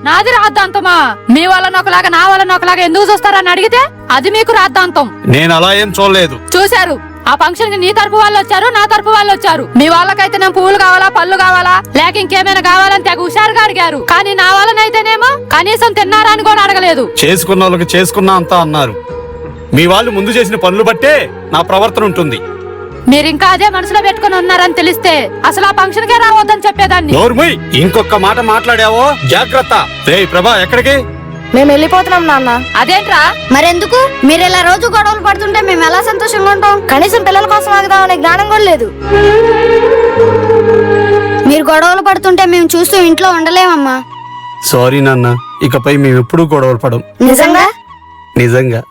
నాది రాద్దాంతమా? మీ వాళ్ళని ఒకలాగా నా వాళ్ళని ఒకలాగా ఎందుకు చూస్తారని అడిగితే అది మీకు రాద్దాంతం. నేను అలా ఏం చూడలేదు. చూశారు. ఆ ఫంక్షన్ కి నీ తరపు వాళ్ళు వచ్చారు, నా తరపు వాళ్ళు వచ్చారు. మీ వాళ్ళకైతే నేను పువ్వులు కావాలా, పళ్ళు కావాలా, లేక ఇంకేమైనా కావాలని తెగ హుషారుగా అడిగారు. కానీ నా వాళ్ళనైతేనేమో కనీసం తిన్నారా అని కూడా అడగలేదు. చేసుకున్న వాళ్ళకి చేసుకున్నా అంతా అన్నారు. మీ వాళ్ళు ముందు చేసిన పనులు బట్టే నా ప్రవర్తన ఉంటుంది. మీరింకా అదే మనసులో పెట్టుకుని ఉన్నారని తెలిస్తే అసలు ఆ ఫంక్షన్ కే రావద్దని చెప్పేదాన్ని. నోర్మయ్, ఇంకొక మాట మాట్లాడావో జాగ్రత్త. రేయ్ ప్రభా, ఎక్కడికి? మేము వెళ్ళిపోతున్నాం నాన్న. అదేంట్రా? మరెందుకు? మీరు ఇలా రోజు గొడవలు పడుతుంటే మేము ఎలా సంతోషంగా ఉంటాం? కనీసం పిల్లల కోసం ఆగుదామనే జ్ఞానం కూడా లేదు. మీరు గొడవలు పడుతుంటే మేము చూస్తూ ఇంట్లో ఉండలేమమ్మా. సారీ నాన్న, ఇకపై మేము ఎప్పుడూ గొడవలు పడం. నిజంగా? నిజంగా.